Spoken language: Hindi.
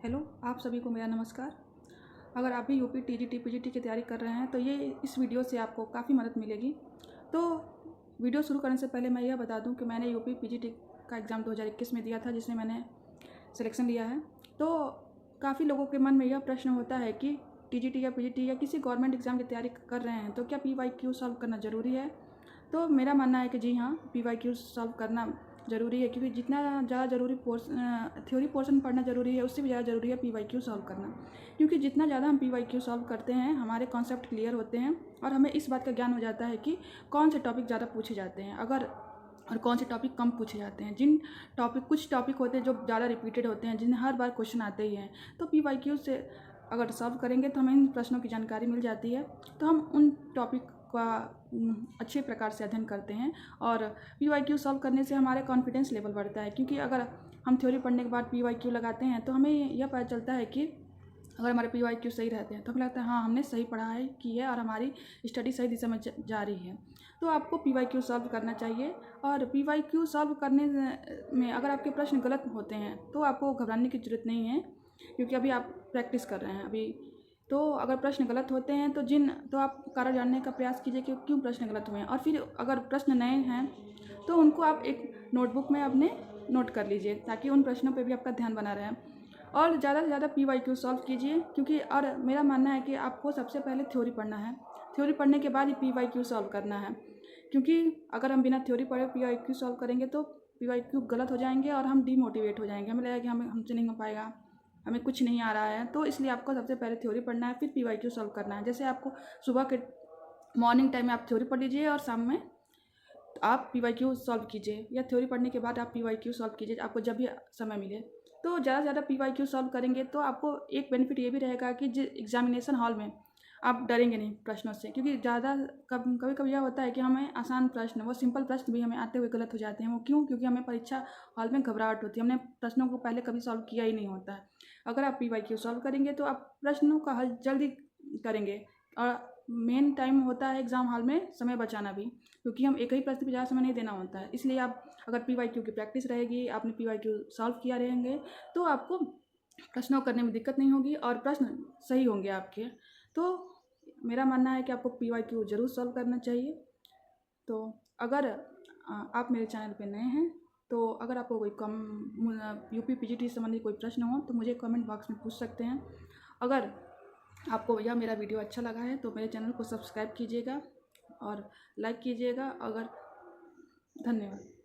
हेलो, आप सभी को मेरा नमस्कार। अगर आप भी यूपी टीजीटी पीजीटी की तैयारी कर रहे हैं तो ये इस वीडियो से आपको काफ़ी मदद मिलेगी। तो वीडियो शुरू करने से पहले मैं यह बता दूं कि मैंने यूपी पीजीटी का एग्ज़ाम 2021 में दिया था, जिसमें मैंने सिलेक्शन लिया है। तो काफ़ी लोगों के मन में यह प्रश्न होता है कि टीजीटी या पीजीटी या किसी गवर्नमेंट एग्ज़ाम की तैयारी कर रहे हैं तो क्या पीवाईक्यू सॉल्व करना ज़रूरी है। तो मेरा मानना है कि जी हाँ, पीवाईक्यू सॉल्व करना ज़रूरी है, क्योंकि जितना ज़्यादा ज़रूरी थ्योरी पोर्शन पढ़ना ज़रूरी है, उससे भी ज़्यादा ज़रूरी है पीवाईक्यू सॉल्व करना। क्योंकि जितना ज़्यादा हम पीवाईक्यू सॉल्व करते हैं, हमारे कॉन्सेप्ट क्लियर होते हैं और हमें इस बात का ज्ञान हो जाता है कि कौन से टॉपिक ज़्यादा पूछे जाते हैं और कौन से टॉपिक कम पूछे जाते हैं। कुछ टॉपिक होते हैं जो ज़्यादा रिपीटेड होते हैं, जिन्हें हर बार क्वेश्चन आते ही हैं। तो पीवाईक्यू से अगर सॉल्व करेंगे तो हमें इन प्रश्नों की जानकारी मिल जाती है, तो हम उन टॉपिक का अच्छे प्रकार से अध्ययन करते हैं। और पीवाईक्यू सॉल्व करने से हमारे कॉन्फिडेंस लेवल बढ़ता है, क्योंकि अगर हम थ्योरी पढ़ने के बाद पीवाईक्यू लगाते हैं तो हमें यह पता चलता है कि अगर हमारे पीवाईक्यू सही रहते हैं तो हमें लगता है हाँ, हमने सही पढ़ाई की है और हमारी स्टडी सही दिशा में जा रही है। तो आपको पीवाईक्यू सॉल्व करना चाहिए। और पीवाईक्यू सॉल्व करने में अगर आपके प्रश्न गलत होते हैं तो आपको घबराने की ज़रूरत नहीं है, क्योंकि अभी आप प्रैक्टिस कर रहे हैं अभी। तो अगर प्रश्न गलत होते हैं तो आप कारण जानने का प्रयास कीजिए कि क्यों प्रश्न गलत हुए हैं। और फिर अगर प्रश्न नए हैं तो उनको आप एक नोटबुक में अपने नोट कर लीजिए, ताकि उन प्रश्नों पे भी आपका ध्यान बना रहे। और ज़्यादा से ज़्यादा पीवाईक्यू सॉल्व कीजिए, क्योंकि और मेरा मानना है कि आपको सबसे पहले थ्योरी पढ़ना है। थ्योरी पढ़ने के बाद ही पीवाईक्यू सॉल्व करना है, क्योंकि अगर हम बिना थ्योरी पढ़े पीवाईक्यू सॉल्व करेंगे तो पीवाईक्यू गलत हो जाएंगे और हम डीमोटिवेट हो जाएंगे। हमें लगेगा कि हमसे नहीं हो पाएगा, हमें कुछ नहीं आ रहा है। तो इसलिए आपको सबसे पहले थ्योरी पढ़ना है, फिर पीवाईक्यू सॉल्व करना है। जैसे आपको सुबह के मॉर्निंग टाइम में आप थ्योरी पढ़ लीजिए और शाम में आप पीवाईक्यू सॉल्व कीजिए, या थ्योरी पढ़ने के बाद आप पीवाईक्यू सॉल्व कीजिए, आपको जब भी समय मिले। तो ज़्यादा से ज़्यादा पीवाईक्यू सॉल्व करेंगे तो आपको एक बेनिफिट ये भी रहेगा कि एग्जामिनेशन हॉल में आप डरेंगे नहीं प्रश्नों से। क्योंकि कभी कभी यह होता है कि हमें आसान प्रश्न, वो सिंपल प्रश्न भी हमें आते हुए गलत हो जाते हैं। वो क्यों? क्योंकि हमें परीक्षा हॉल में घबराहट होती है, हमने प्रश्नों को पहले कभी सॉल्व किया ही नहीं होता है। अगर आप पीवाईक्यू सॉल्व करेंगे तो आप प्रश्नों का हल जल्दी करेंगे। और मेन टाइम होता है एग्ज़ाम हॉल में समय बचाना भी, क्योंकि हम एक ही प्रश्न पर ज़्यादा समय नहीं देना होता है। इसलिए आप अगर पीवाईक्यू की प्रैक्टिस रहेगी, आपने पीवाईक्यू सॉल्व किया रहेंगे, तो आपको प्रश्नों करने में दिक्कत नहीं होगी और प्रश्न सही होंगे आपके। तो मेरा मानना है कि आपको पीवाईक्यू ज़रूर सॉल्व करना चाहिए। तो अगर आप मेरे चैनल पे नए हैं तो अगर आपको कोई यूपी पीजीटी संबंधी कोई प्रश्न हो तो मुझे कमेंट बॉक्स में पूछ सकते हैं। अगर आपको यह मेरा वीडियो अच्छा लगा है तो मेरे चैनल को सब्सक्राइब कीजिएगा और लाइक कीजिएगा। धन्यवाद।